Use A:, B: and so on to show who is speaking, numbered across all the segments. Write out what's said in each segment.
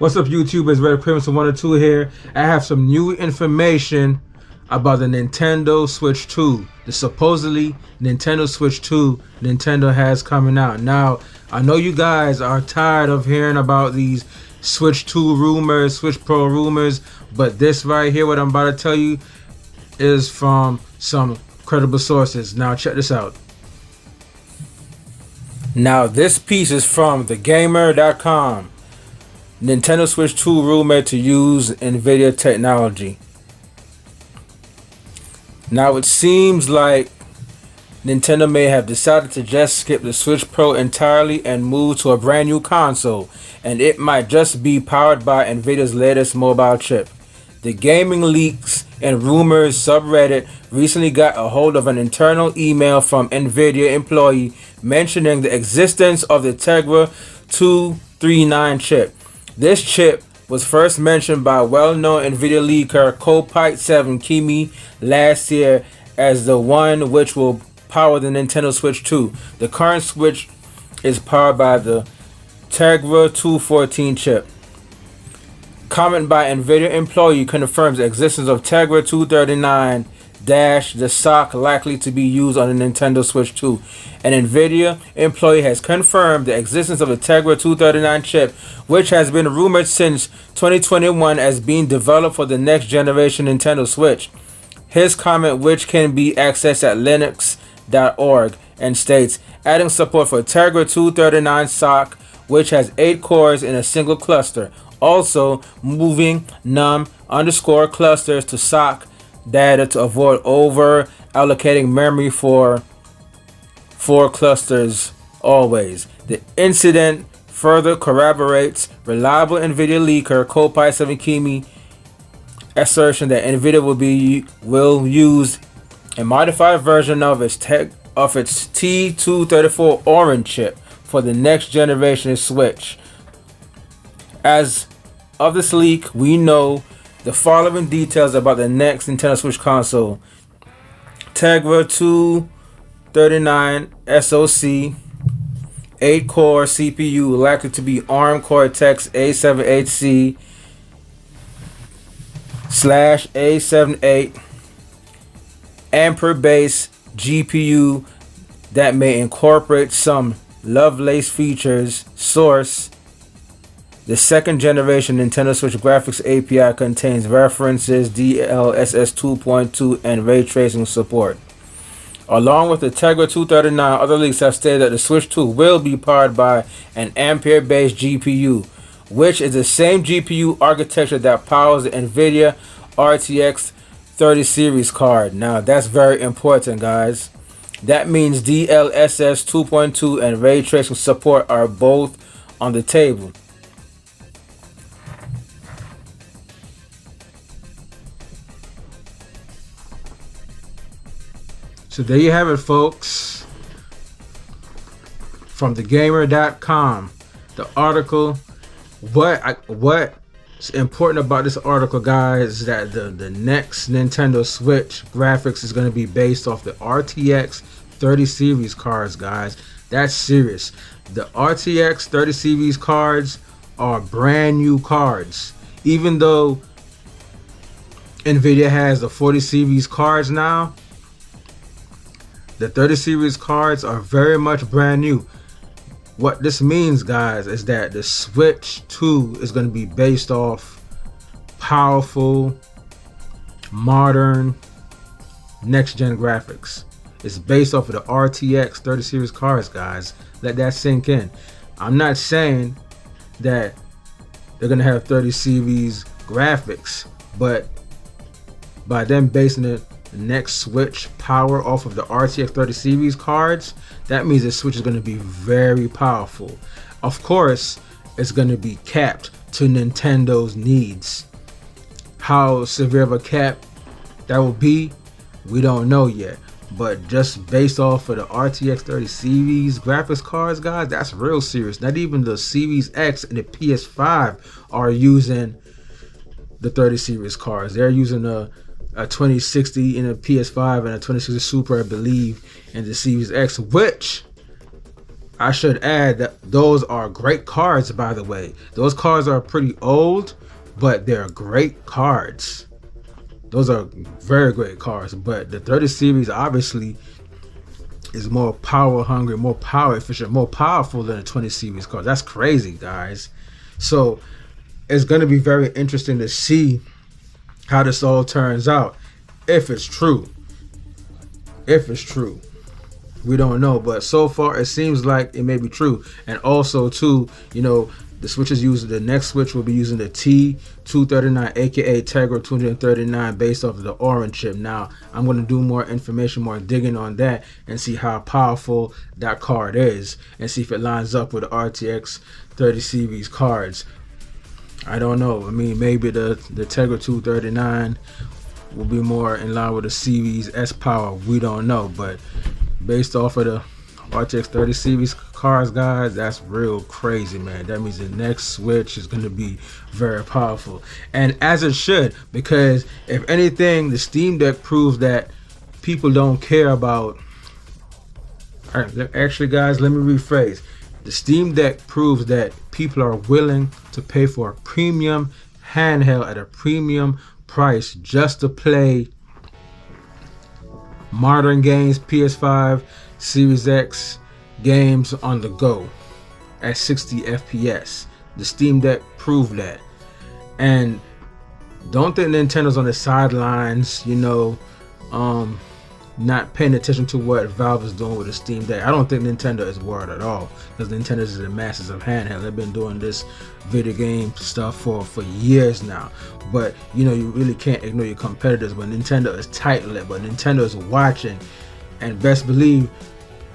A: What's up, YouTube? It's RedCrimson102 here. I have some new information about the Nintendo Switch 2. The supposedly Nintendo Switch 2 Nintendo has coming out. Now, I know you guys are tired of hearing about these Switch 2 rumors, Switch Pro rumors, but this right here, what I'm about to tell you, is from some credible sources. Now, check this out. Now, this piece is from thegamer.com. Nintendo Switch 2 rumored to use NVIDIA technology. Now it seems like Nintendo may have decided to just skip the Switch Pro entirely and move to a brand new console, and it might just be powered by NVIDIA's latest mobile chip. The Gaming Leaks and Rumors subreddit recently got a hold of an internal email from NVIDIA employee mentioning the existence of the Tegra 239 chip. This chip was first mentioned by well-known NVIDIA leaker Kopite7Kimi last year as the one which will power the Nintendo Switch 2. The current Switch is powered by the Tegra 214 chip. Comment by NVIDIA employee confirms the existence of Tegra 239 the sock likely to be used on the Nintendo Switch 2. An NVIDIA employee has confirmed the existence of the Tegra 239 chip, which has been rumored since 2021 as being developed for the next generation Nintendo Switch. His comment, which can be accessed at linux.org, and states, adding support for Tegra 239 sock, which has 8 cores in a single cluster. Also, moving num_clusters to sock data to avoid over allocating memory for 4 clusters always. The incident further corroborates reliable NVIDIA leaker Kopite7Kimi assertion that NVIDIA will use a modified version of its T234 Orange chip for the next generation Switch. As of this leak, we know the following details about the next Nintendo Switch console. Tegra 239 SoC, 8-core CPU, likely to be ARM Cortex A78C/A78 Ampere-based GPU that may incorporate some Lovelace features. Source: the second generation Nintendo Switch graphics API contains references DLSS 2.2 and ray tracing support. Along with the Tegra 239, other leaks have stated that the Switch 2 will be powered by an Ampere-based GPU, which is the same GPU architecture that powers the NVIDIA RTX 30 series card. Now that's very important, guys. That means DLSS 2.2 and ray tracing support are both on the table. So there you have it, folks. From thegamer.com, the article. What's important about this article, guys, is that the next Nintendo Switch graphics is going to be based off the RTX 30 series cards, guys. That's serious. The RTX 30 series cards are brand new cards. Even though NVIDIA has the 40 series cards now, the 30 series cards are very much brand new. What this means, guys, is that the Switch 2 is going to be based off powerful, modern, next-gen graphics. It's based off of the RTX 30 series cards, guys. Let that sink in. I'm not saying that they're going to have 30 series graphics, but by them basing the next Switch power off of the RTX 30 series cards, that means the Switch is going to be very powerful. Of course, it's going to be capped to Nintendo's needs. How severe of a cap that will be, we don't know yet. But just based off of the RTX 30 series graphics cards, guys, that's real serious. Not even the Series X and the PS5 are using the 30 series cards. They're using a 2060 in a PS5 and a 2060 Super, I believe, in the Series X, which I should add that those are great cards, by the way. Those cards are pretty old, but they're great cards. Those are very great cards. But the 30 series obviously is more power hungry, more power efficient, more powerful than the 20 series cards. That's crazy, guys. So it's going to be very interesting to see how this all turns out. If it's true. We don't know, but so far it seems like it may be true. And also too, you know, the switches using the next switch will be using the T239, aka Tegra 239, based off of the orange chip. Now I'm going to do more information, more digging on that, and see how powerful that card is, and see if it lines up with the RTX 30 series cards. I don't know. I mean, maybe the Tegra 239 will be more in line with the Series S power. We don't know, but based off of the RTX 30 series cards, guys, that's real crazy, man. That means the next switch is going to be very powerful, and as it should, because if anything, the Steam Deck proves that people don't care about. All right, actually, guys, let me rephrase. The Steam Deck proves that people are willing to pay for a premium handheld at a premium price just to play modern games, PS5, Series X games on the go at 60 FPS. The Steam Deck proved that. And don't think Nintendo's on the sidelines, you know, not paying attention to what Valve is doing with the Steam Deck. I don't think Nintendo is worried at all, because Nintendo is the masters of handheld. They've been doing this video game stuff for years now. But you know, you really can't ignore your competitors. But Nintendo is tight-lipped. But Nintendo is watching, and best believe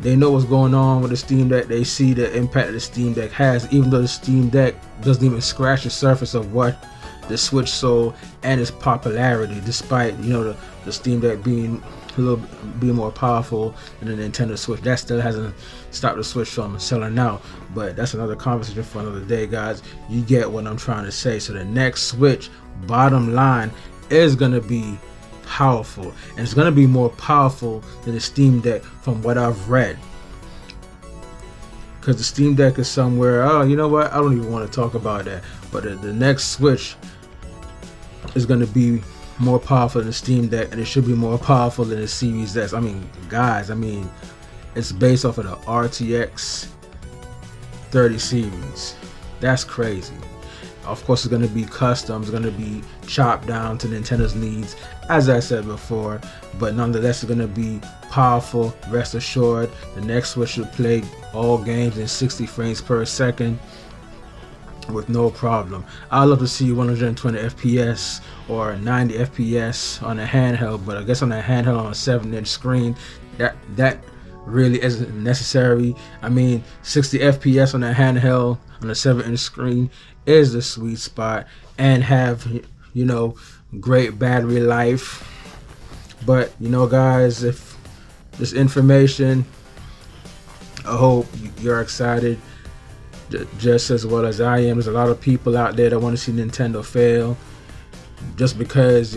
A: they know what's going on with the Steam Deck. They see the impact that the Steam Deck has, even though the Steam Deck doesn't even scratch the surface of what the Switch sold and its popularity, despite, you know, the Steam Deck being a little bit more powerful than the Nintendo Switch. That still hasn't stopped the Switch from selling out, but that's another conversation for another day, guys. You get what I'm trying to say. So the next Switch, bottom line, is going to be powerful, and it's going to be more powerful than the Steam Deck from what I've read, because the Steam Deck is somewhere, oh, you know what, I don't even want to talk about that, but the next Switch is going to be more powerful than the Steam Deck, and it should be more powerful than the Series S. I mean, guys, I mean, it's based off of the RTX 30 series. That's crazy. Of course, it's going to be custom. It's going to be chopped down to Nintendo's needs, as I said before, but nonetheless, it's going to be powerful. Rest assured, the next Switch should play all games in 60 frames per second with no problem. I'd love to see 120 FPS or 90 FPS on a handheld, but I guess on a handheld on a 7-inch screen, that really isn't necessary. I mean, 60 FPS on a handheld on a 7-inch screen is the sweet spot, and have, you know, great battery life. But you know, guys, if this information, I hope you're excited just as well as I am. There's a lot of people out there that want to see Nintendo fail, just because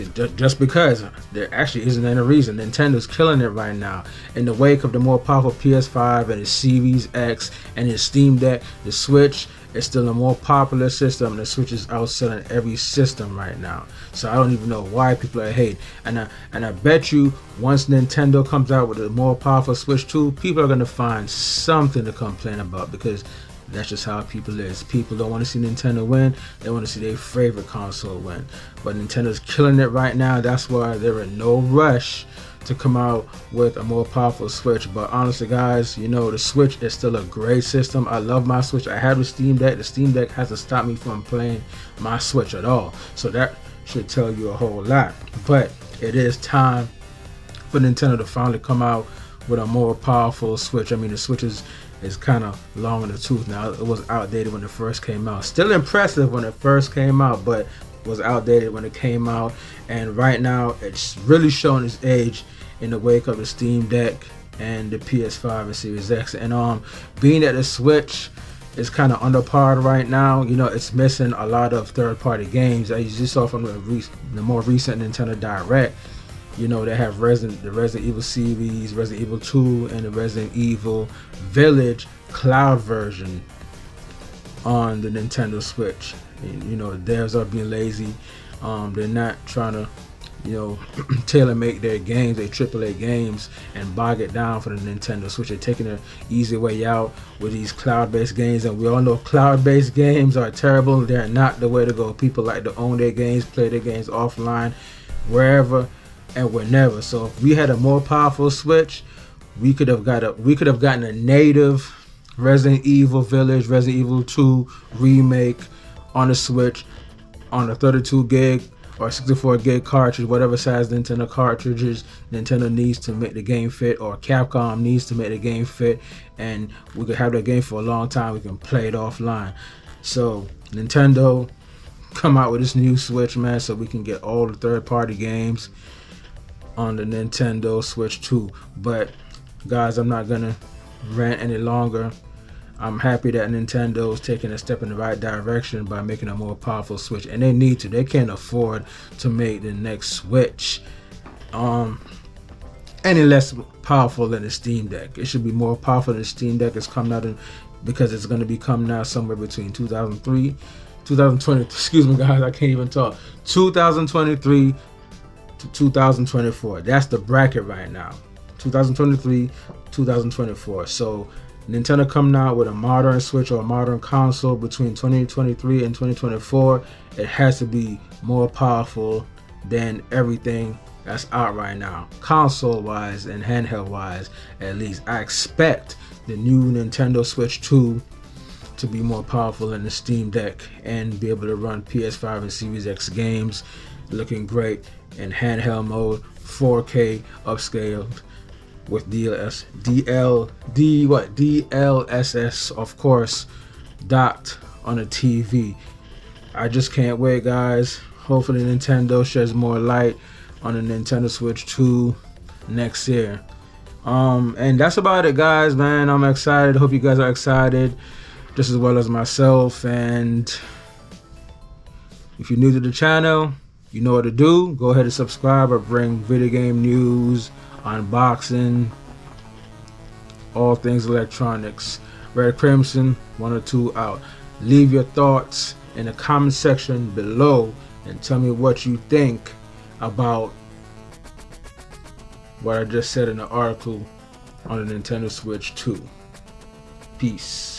A: there actually isn't any reason. Nintendo's killing it right now. In the wake of the more powerful PS5 and the Series X and the Steam Deck, the Switch is still a more popular system, and the Switch is outselling every system right now. So I don't even know why people are hating. And I bet you once Nintendo comes out with a more powerful Switch 2, people are gonna find something to complain about, because that's just how people is. People don't want to see Nintendo win. They want to see their favorite console win. But Nintendo's killing it right now. That's why they're in no rush to come out with a more powerful Switch. But honestly, guys, you know, the Switch is still a great system. I love my Switch. I have the Steam Deck. The Steam Deck hasn't stopped me from playing my Switch at all. So that should tell you a whole lot. But it is time for Nintendo to finally come out with a more powerful Switch. I mean, the Switch is kind of long in the tooth now. It was outdated when it first came out. Still impressive when it first came out, but was outdated when it came out. And right now, it's really showing its age in the wake of the Steam Deck and the PS5 and Series X. And being that the Switch is kind of under par right now, you know, it's missing a lot of third-party games. As you saw from the more recent Nintendo Direct, you know, they have the Resident Evil series, Resident Evil 2, and the Resident Evil Village cloud version on the Nintendo Switch. You know, devs are being lazy. They're not trying to, you know, tailor make their games, their AAA games, and bog it down for the Nintendo Switch. They're taking an easy way out with these cloud-based games, and we all know cloud-based games are terrible. They're not the way to go. People like to own their games, play their games offline, wherever and whenever. So if we had a more powerful Switch, we could have gotten a native Resident Evil Village, Resident Evil 2 remake on the Switch on a 32 gig or 64 gig cartridge, whatever size Nintendo cartridges Nintendo needs to make the game fit, or Capcom needs to make the game fit, and we could have that game for a long time. We can play it offline. So Nintendo, come out with this new Switch, man, so we can get all the third-party games on the Nintendo Switch 2. But guys, I'm not gonna rant any longer. I'm happy that Nintendo's taking a step in the right direction by making a more powerful Switch, and they need to. They can't afford to make the next Switch any less powerful than the Steam Deck. It should be more powerful than the Steam Deck. It's coming out because it's going to be coming out somewhere between 2020. Excuse me, guys, I can't even talk. 2023 to 2024. That's the bracket right now. 2023, 2024. So Nintendo coming out with a modern Switch or a modern console between 2023 and 2024, it has to be more powerful than everything that's out right now, console wise and handheld wise. At least I expect the new Nintendo Switch 2 to be more powerful than the Steam Deck and be able to run PS5 and Series X games looking great in handheld mode, 4K upscaled with DLSS, of course, docked on a TV. I just can't wait, guys. Hopefully Nintendo sheds more light on the Nintendo Switch 2 next year. And that's about it, guys, man. I'm excited. Hope you guys are excited just as well as myself. And if you're new to the channel, you know what to do. Go ahead and subscribe. I bring video game news, unboxing, all things electronics. Red Crimson 102 out. Leave your thoughts in the comment section below and tell me what you think about what I just said in the article on the Nintendo Switch 2. Peace.